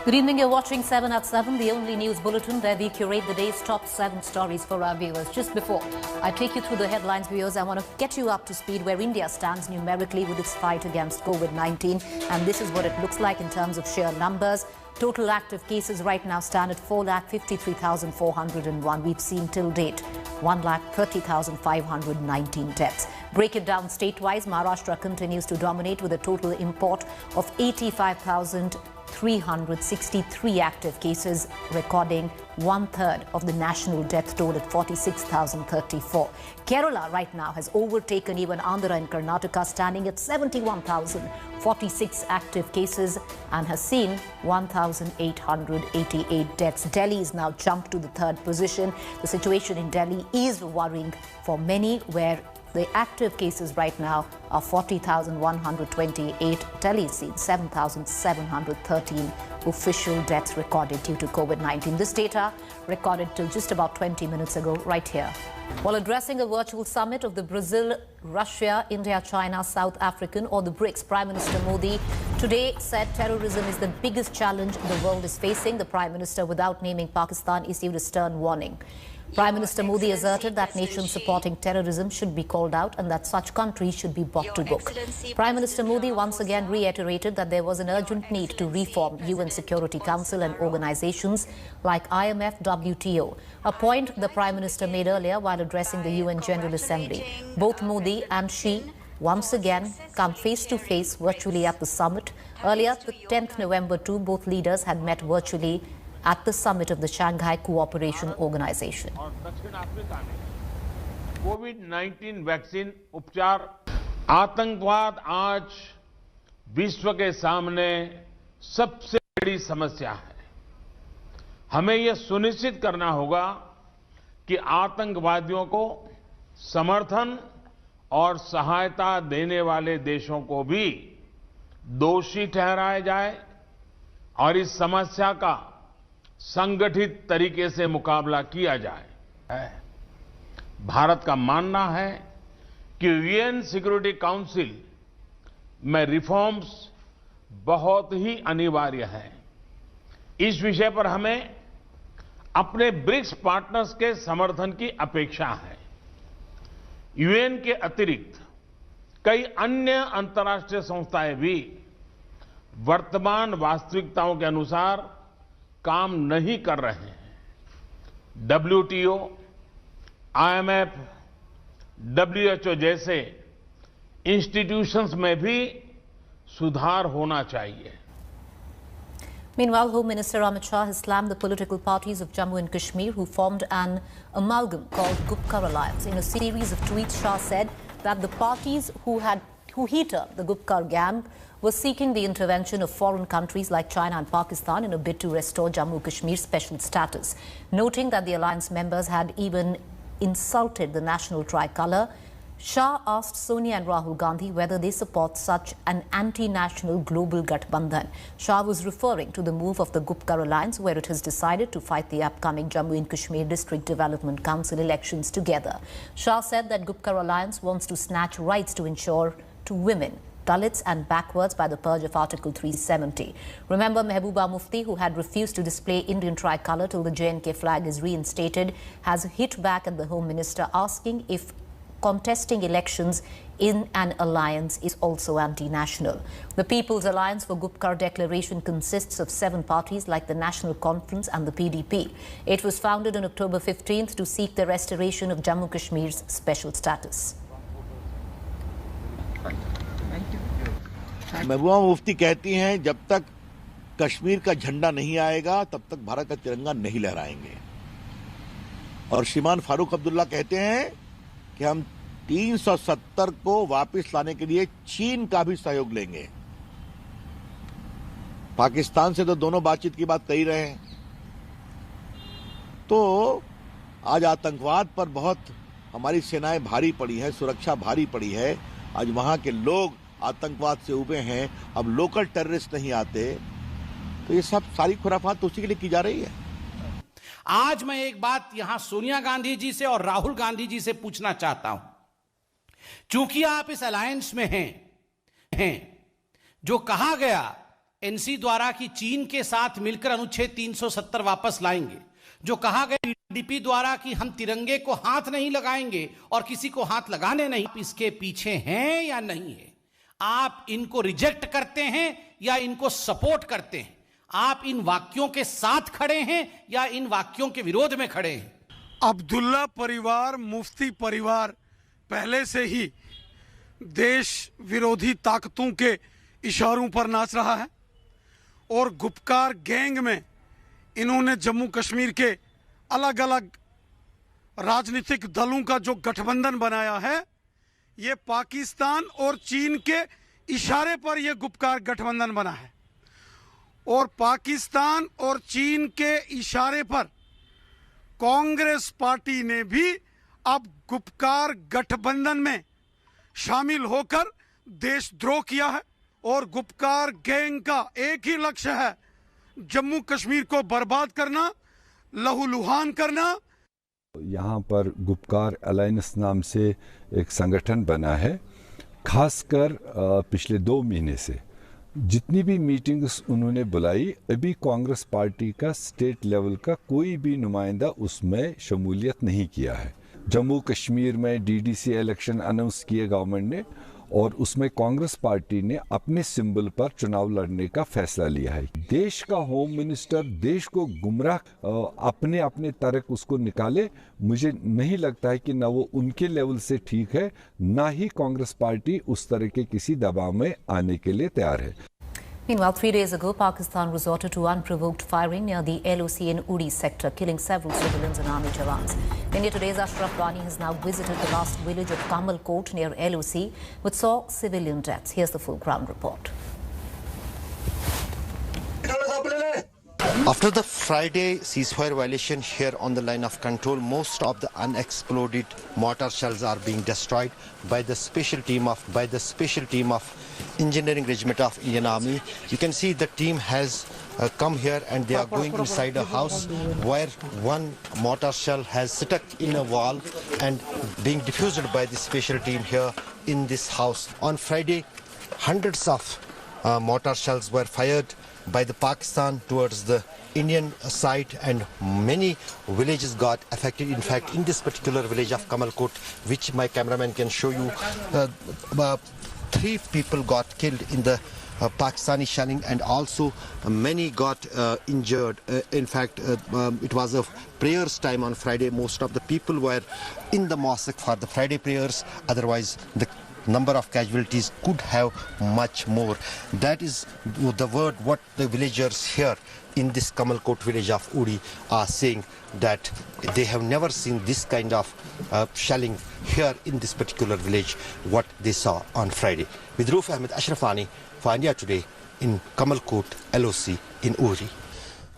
Good evening, you're watching 7 at 7, the only news bulletin where we curate the day's top 7 stories for our viewers. Just before I take you through the headlines, viewers, I want to get you up to speed where India stands numerically with its fight against COVID-19. And this is what it looks like in terms of sheer numbers. Total active cases right now stand at 4,53,401. We've seen till date 1,30,519 deaths. Break it down state-wise, Maharashtra continues to dominate with a total import of 85,363 active cases, recording one-third of the national death toll at 46,034. Kerala right now has overtaken even Andhra and Karnataka, standing at 71,046 active cases and has seen 1,888 deaths. Delhi is now jumped to the third position. The situation in Delhi is worrying for many, where the active cases right now are 40,128. Delhi has seen 7,713 official deaths recorded due to COVID-19. This data recorded till just about 20 minutes ago right here. While addressing a virtual summit of the Brazil, Russia, India, China, South African or the BRICS, Prime Minister Modi today said terrorism is the biggest challenge the world is facing. The Prime Minister, without naming Pakistan, issued a stern warning. Prime Minister Modi asserted that nations supporting terrorism should be called out and that such countries should be brought to book. Prime Minister Modi once again reiterated that there was an urgent need to reform UN Security Council and organizations like IMF, WTO, a point the Prime Minister made earlier while addressing the UN General Assembly. Both Modi and Xi once again come face to face virtually at the summit. Earlier, the 10th November too, both leaders had met virtually at the summit of the Shanghai Cooperation Organization. Covid vaccine उपचार, आतंकवाद आज विश्व के सामने सबसे बड़ी समस्या है। हमें यह सुनिश्चित करना होगा कि आतंकवादियों को समर्थन और सहायता देने वाले देशों को भी दोषी ठहराया जाए और इस समस्या का संगठित तरीके से मुकाबला किया जाए। भारत का मानना है कि यूएन सिक्योरिटी काउंसिल में रिफॉर्म्स बहुत ही अनिवार्य है। इस विषय पर हमें अपने ब्रिक्स पार्टनर्स के समर्थन की अपेक्षा है। यूएन के अतिरिक्त कई अन्य अंतर्राष्ट्रीय संस्थाएं भी वर्तमान वास्तविकताओं के अनुसार काम नहीं कर रहे हैं। WTO, IMF, WHO जैसे इंस्टीट्यूशंस में भी सुधार होना चाहिए। Meanwhile, Home Minister Amit Shah has slammed the political parties of Jammu and Kashmir who formed an amalgam called Gupkar Alliance. In a series of tweets, Shah said that the parties who heat up the Gupkar gang was seeking the intervention of foreign countries like China and Pakistan in a bid to restore Jammu Kashmir's special status, noting that the alliance members had even insulted the national tricolour. Shah asked Sonia and Rahul Gandhi whether they support such an anti-national global Gathbandhan. Shah was referring to the move of the Gupkar Alliance, where it has decided to fight the upcoming Jammu and Kashmir District Development Council elections together. Shah said that Gupkar Alliance wants to snatch rights to ensure to women, Dalits and backwards by the purge of Article 370. Remember, Mehbooba Mufti, who had refused to display Indian tricolour till the JNK flag is reinstated, has hit back at the Home Minister, asking if contesting elections in an alliance is also anti-national. The People's Alliance for Gupkar Declaration consists of 7 parties like the National Conference and the PDP. It was founded on October 15th to seek the restoration of Jammu Kashmir's special status. Mehbooba Mufti कहती हैं, जब तक कश्मीर का झंडा नहीं आएगा तब तक भारत का तिरंगा नहीं लहराएंगे। और श्रीमान फारूक अब्दुल्ला कहते हैं कि हम 370 को वापस लाने के लिए चीन का भी सहयोग लेंगे। पाकिस्तान से तो दोनों बातचीत की बात कर ही रहे हैं। तो आज आतंकवाद पर बहुत हमारी सेनाएं भारी पड़ी है, सुरक्षा भारी पड़ी है। आज वहां के लोग आतंकवाद से उबे हैं, अब लोकल टेररिस्ट नहीं आते, तो ये सब सारी खुराफात तो उसी के लिए की जा रही है। आज मैं एक बात यहां सोनिया गांधी जी से और राहुल गांधी जी से पूछना चाहता हूं, चूंकि आप इस अलायंस में हैं, जो कहा गया एनसी द्वारा कि चीन के साथ मिलकर अनुच्छेद 370 वापस लाएंगे, जो कहा गया टीडीपी द्वारा कि हम तिरंगे को हाथ नहीं लगाएंगे और किसी को हाथ लगाने नहीं, इसके पीछे हैं या नहीं है? आप इनको रिजेक्ट करते हैं या इनको सपोर्ट करते हैं? आप इन वाक्यों के साथ खड़े हैं या इन वाक्यों के विरोध में खड़े हैं? अब्दुल्ला परिवार, मुफ्ती परिवार पहले से ही देश विरोधी ताकतों के इशारों पर नाच रहा है और गुपकार गैंग में इन्होंने जम्मू कश्मीर के अलग अलग राजनीतिक दलों का जो गठबंधन बनाया है, ये पाकिस्तान और चीन के इशारे पर यह गुपकार गठबंधन बना है और पाकिस्तान और चीन के इशारे पर कांग्रेस पार्टी ने भी अब गुपकार गठबंधन में शामिल होकर देशद्रोह किया है और गुपकार गैंग का एक ही लक्ष्य है, जम्मू कश्मीर को बर्बाद करना, लहूलुहान करना। यहाँ पर गुपकार अलायंस नाम से एक संगठन बना है। खासकर पिछले 2 महीने से जितनी भी मीटिंग्स उन्होंने बुलाई, अभी कांग्रेस पार्टी का स्टेट लेवल का कोई भी नुमाइंदा उसमें शमूलियत नहीं किया है। जम्मू कश्मीर में डीडीसी इलेक्शन अनाउंस किए गवर्नमेंट ने और उसमें कांग्रेस पार्टी ने अपने सिंबल पर चुनाव लड़ने का फैसला लिया है। देश का होम मिनिस्टर देश को गुमराह अपने अपने तर्क उसको निकाले, मुझे नहीं लगता है कि ना वो उनके लेवल से ठीक है, ना ही कांग्रेस पार्टी उस तरह के किसी दबाव में आने के लिए तैयार है। Meanwhile, 3 days ago, Pakistan resorted to unprovoked firing near the LoC in Uri sector, killing several civilians and army jawans. India Today's Ashraf Bani has now visited the last village of Kamal Kot near LoC, which saw civilian deaths. Here's the full ground report. After the Friday ceasefire violation here on the line of control, most of the unexploded mortar shells are being destroyed by the special team of engineering regiment of Indian Army. You can see the team has come here and they are going inside a house where one mortar shell has stuck in a wall and being diffused by the special team here in this house. On Friday, hundreds of mortar shells were fired by the Pakistan towards the Indian side and many villages got affected. In fact, in this particular village of Kamal Kot, which my cameraman can show you, 3 people got killed in the Pakistani shelling and also many got injured. In fact, it was a prayers time on Friday. Most of the people were in the mosque for the Friday prayers. Otherwise, the number of casualties could have much more. That is the word what the villagers here in this Kamal Kot village of Uri are saying, that they have never seen this kind of shelling here in this particular village, what they saw on Friday. With Rauf Ahmed Ashrafani for India Today in Kamal Kot, LoC in Uri.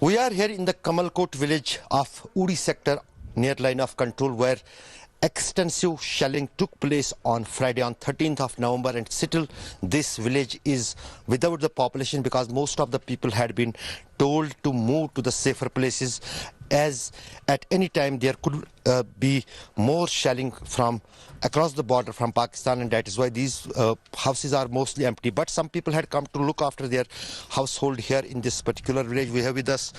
We are here in the Kamal Kot village of Uri sector near line of control, where extensive shelling took place on Friday on 13th of November, and still this village is without the population because most of the people had been told to move to the safer places, as at any time there could be more shelling from across the border from Pakistan, and that is why these houses are mostly empty. But some people had come to look after their household here in this particular village. We have with us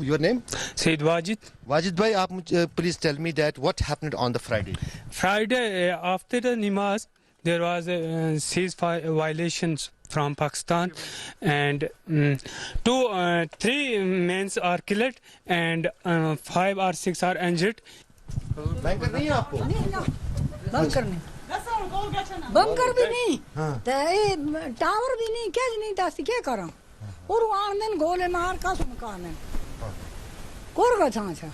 your name? Said Wajid. Wajid bhai, please tell me that what happened on the Friday? Friday after the Namaz, there was a ceasefire violations from Pakistan, and 3 men are killed and 5 or 6 are injured. Banker नहीं है आपको? Bunker नहीं, bunker भी नहीं, tower भी नहीं, क्या नहीं दास्ती क्या करा? और आंदन गोले मार का सुनकाने, कोर का चांसा,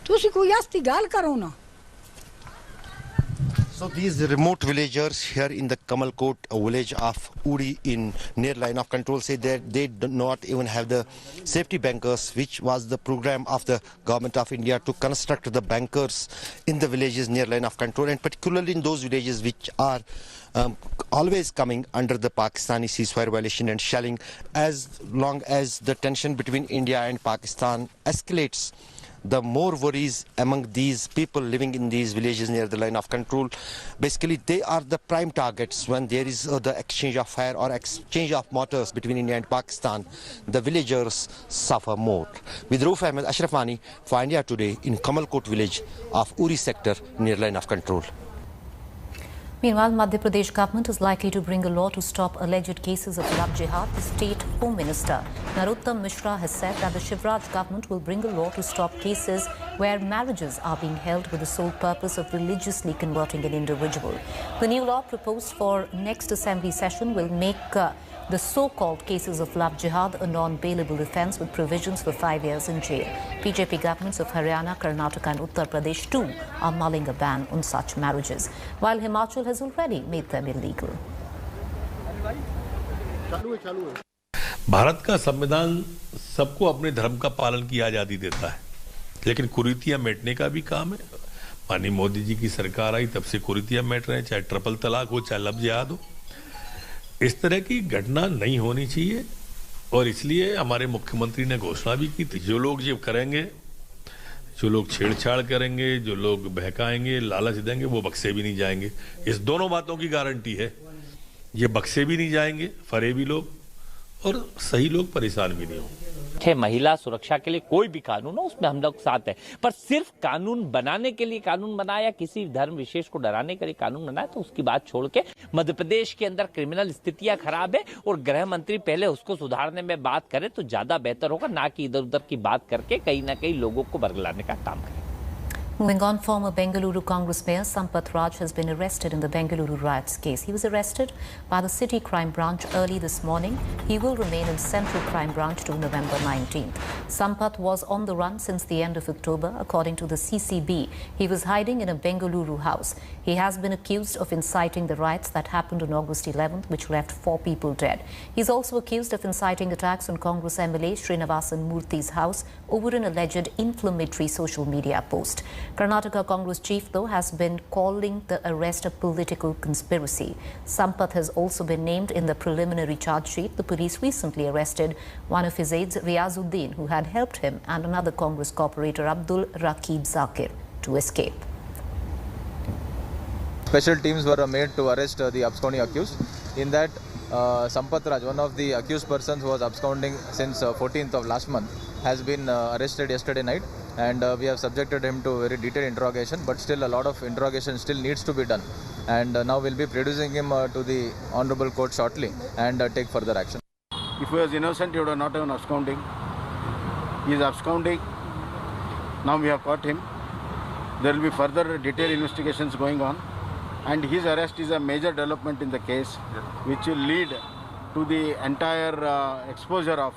तुसी कोई यास्ती गाल करो ना. So these remote villagers here in the Kamal Kot village of Uri in near line of control say that they do not even have the safety bunkers, which was the program of the government of India to construct the bunkers in the villages near line of control, and particularly in those villages which are always coming under the Pakistani ceasefire violation and shelling. As long as the tension between India and Pakistan escalates, the more worries among these people living in these villages near the line of control. Basically, they are the prime targets when there is the exchange of fire or exchange of mortars between India and Pakistan. The villagers suffer more. With Rauf Ahmed, Ashraf Mani for India Today in Kamalkot village of Uri sector near line of control. Meanwhile, Madhya Pradesh government is likely to bring a law to stop alleged cases of love jihad. The state home minister Narottam Mishra has said that the Shivraj government will bring a law to stop cases where marriages are being held with the sole purpose of religiously converting an individual. The new law proposed for next assembly session will make the so-called cases of love jihad a non-bailable offence with provisions for 5 years in jail. BJP governments of Haryana, Karnataka and Uttar Pradesh too are mulling a ban on such marriages, while Himachal has already made them illegal. Bharat का संविधान सबको अपने धर्म का पालन की आज़ादी देता है, लेकिन कुरीतियां मिटने का भी काम है। माननीय मोदी जी की सरकार आई तब से कुरीतियां मिट रहे हैं, चाहे ट्रिपल तलाक हो, चाहे लव जिहाद हो। इस तरह की घटना नहीं होनी चाहिए और इसलिए हमारे मुख्यमंत्री ने घोषणा भी की थी, जो लोग ये करेंगे, जो लोग छेड़छाड़ करेंगे, जो लोग बहकाएंगे, लालच देंगे, वो बख्शे भी नहीं जाएंगे। इस दोनों बातों की गारंटी है, ये बख्शे भी नहीं जाएंगे, फरेबी लोग, और सही लोग परेशान भी नहीं होंगे। महिला सुरक्षा के लिए कोई भी कानून हो, उसमें हम लोग साथ हैं, पर सिर्फ कानून बनाने के लिए कानून बनाया, किसी धर्म विशेष को डराने के लिए कानून बनाया, तो उसकी बात छोड़ के मध्य प्रदेश के अंदर क्रिमिनल स्थितियां खराब है और गृह मंत्री पहले उसको सुधारने में बात करे तो ज्यादा बेहतर होगा, ना कि इधर उधर की बात करके कहीं ना कहीं लोगों को बरगलाने का काम करे। Moving on, former Bengaluru Congress Mayor Sampath Raj has been arrested in the Bengaluru riots case. He was arrested by the City Crime Branch early this morning. He will remain in Central Crime Branch till November 19th. Sampath was on the run since the end of October. According to the CCB, he was hiding in a Bengaluru house. He has been accused of inciting the riots that happened on August 11th, which left 4 people dead. He is also accused of inciting attacks on Congress MLA Srinivasan Murthy's house over an alleged inflammatory social media post. Karnataka Congress chief, though, has been calling the arrest a political conspiracy. Sampath has also been named in the preliminary charge sheet. The police recently arrested one of his aides, Riazuddin, who had helped him and another Congress corporator, Abdul Raqib Zakir, to escape. Special teams were made to arrest the absconding accused. In that, Sampath Raj, one of the accused persons who was absconding since 14th of last month, has been arrested yesterday night, and we have subjected him to very detailed interrogation, but still a lot of interrogation still needs to be done, and now we'll be producing him to the honorable court shortly and take further action. If he was innocent, he would have not even absconding. He is absconding. Now we have caught him. There will be further detailed investigations going on, and his arrest is a major development in the case, which will lead to the entire exposure of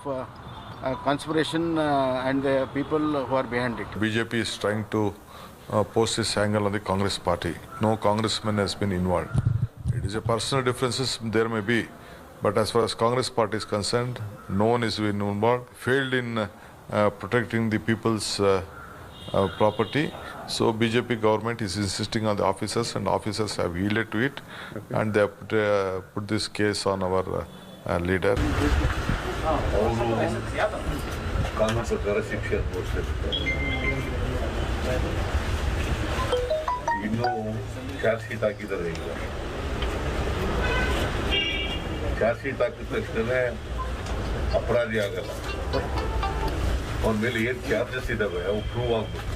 conspiration and the people who are behind it. BJP is trying to post this angle on the Congress party. No congressman has been involved. It is a personal differences there may be, but as far as Congress party is concerned, no one is been involved. Failed in protecting the people's property. So BJP government is insisting on the officers, and officers have yielded to it, and they have put this case on our leader. कानून प्रकार शिक्षा ಇನ್ನು charge sheet ಹಾಕಿದ್ದಾರೆ. ಈಗ charge sheet ಹಾಕಿದ ತಕ್ಷಣ ಅಪರಾಧಿ ಆಗಲ್ಲ, ಅವನ ಮೇಲೆ ಏನು ಚಾರ್ಜಸ್ ಇದಾವೆ ಅವು ಪ್ರೂವ್ ಆಗ್ಬೇಕು.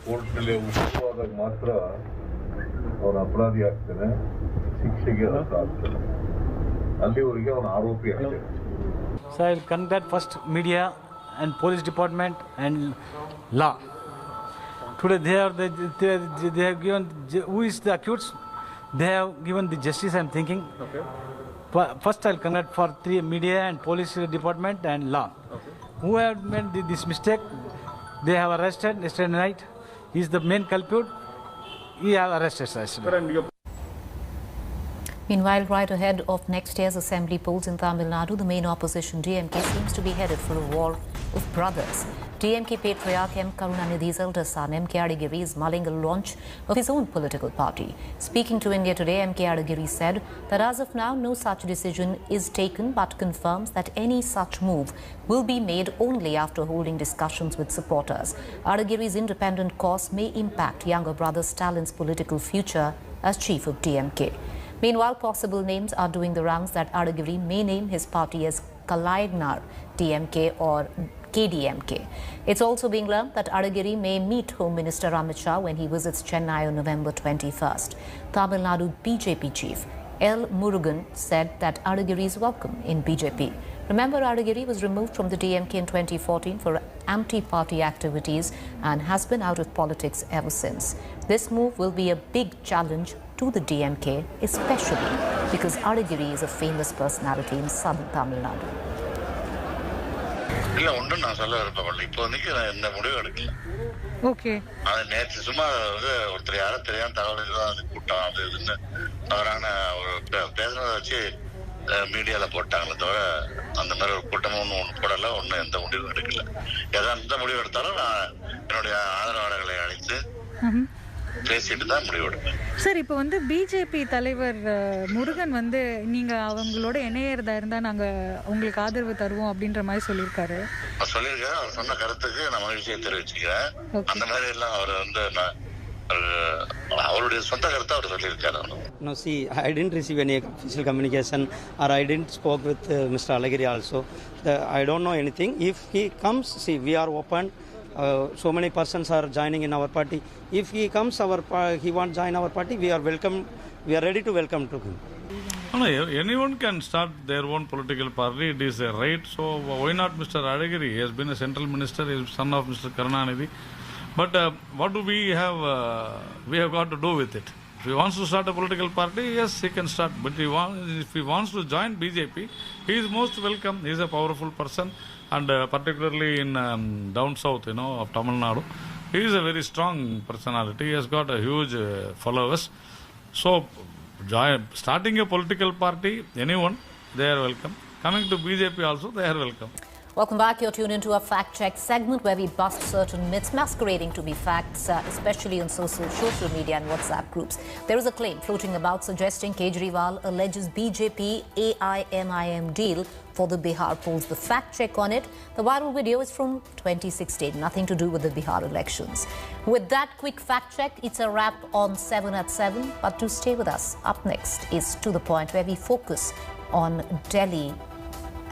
ಕೋರ್ಟ್ನಲ್ಲಿ ಅವು ಪ್ರೂವ್ ಆದಾಗ ಮಾತ್ರ ಅವನ ಅಪರಾಧಿ ಆಗ್ತಾನೆ, ಶಿಕ್ಷೆಗೆ ಅರ್ಥ ಆಗ್ತಾನೆ. ಅಲ್ಲಿವರೆಗೆ ಅವನ ಆರೋಪಿ ಆಗ್ತಾನೆ. So I will congratulate first media and police department and law. Today they have given who is the accused. They have given the justice. I am thinking. Okay. First I will congratulate for 3 media and police department and law. Okay. Who have made this mistake? They have arrested yesterday night. He is the main culprit. He have arrested yesterday. Meanwhile, right ahead of next year's assembly polls in Tamil Nadu, the main opposition DMK seems to be headed for a war of brothers. DMK patriarch M. Karunanidhi's elder son, M. K. Adagiri, is mulling a launch of his own political party. Speaking to India Today, M. K. Adagiri said that as of now, no such decision is taken, but confirms that any such move will be made only after holding discussions with supporters. Adagiri's independent course may impact younger brother Stalin's political future as chief of DMK. Meanwhile, possible names are doing the rounds that Adagiri may name his party as Kalaignar DMK or KDMK. It's also being learned that Adagiri may meet Home Minister Amit Shah when he visits Chennai on November 21st. Tamil Nadu BJP chief L. Murugan said that Adagiri is welcome in BJP. Remember, Adagiri was removed from the DMK in 2014 for anti-party activities and has been out of politics ever since. This move will be a big challenge to the DMK, especially because Adagiri is a famous personality in southern Tamil Nadu. இல்ல ஒன்றும் நான் சொல்ல விருப்பப்படல. இப்போதைக்கு நான் எந்த முடிவும் எடுக்கல. Okay. அது நேற்று சும்மா ஒருத்தர் யாரும் தெரியாம தகவல் தான் கூட்டம் அது இதுன்னு தவறான ஒரு பேசுறத வச்சு மீடியால போட்டாங்களே தவிர அந்த மாதிரி ஒரு கூட்டமும் ஒன்றும் போடல, ஒன்றும் எந்த முடிவும் எடுக்கல. எந்த முடிவு எடுத்தாலும் நான் என்னுடைய ஆதரவாளர்களை அழைத்து பேசிட்டு தான் முடிவெடுப்பேன். சார், இப்போ வந்து பிஜேபி தலைவர் முருகன் வந்து நீங்க அவங்களோட இணையறதா இருந்தா நாங்க உங்களுக்கு ஆதரவு தருவோம் அப்படின்ற மாதிரி சொல்லியிருக்காரு. சொல்லியிருக்காரு. அவர் சொன்ன கருத்துக்கு நான் மகிழ்ச்சியை தெரிவிச்சுக்கிறேன். அந்த மாதிரி எல்லாம் அவர் வந்து அவருடைய சொந்த கருத்தை அவர் சொல்லியிருக்காரு. No, see, I didn't receive any official communication or I didn't spoke with Mr. Alagiri also. I don't know anything. If he comes, see, we are open. So many persons are joining in our party. If he comes, he wants to join our party, we are welcome. We are ready to welcome to him. No, anyone can start their own political party. It is a right. So why not Mr. Adagiri? He has been a central minister. He is son of Mr. Karunanidhi. But what do we have? We have got to do with it. If he wants to start a political party, yes, he can start. But if he wants to join BJP, he is most welcome. He is a powerful person, and particularly in down south, of Tamil Nadu, he is a very strong personality. He has got a huge followers. So, starting a political party, anyone, they are welcome. Coming to BJP also, they are welcome. Welcome back. You're tuned into a fact check segment where we bust certain myths masquerading to be facts, especially on social media and WhatsApp groups. There is a claim floating about suggesting Kejriwal alleges BJP AIMIM deal for the Bihar polls. The fact check on it, the viral video is from 2016, nothing to do with the Bihar elections. With that quick fact check, it's a wrap on 7 at 7. But do stay with us. Up next is To The Point, where we focus on Delhi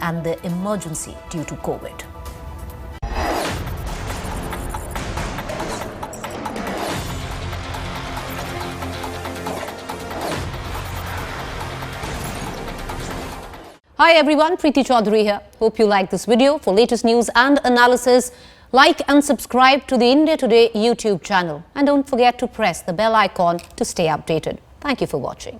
and the emergency due to COVID. Hi everyone, Preeti Chaudhary here. Hope you like this video. For latest news and analysis, like and subscribe to the India Today YouTube channel. And don't forget to press the bell icon to stay updated. Thank you for watching.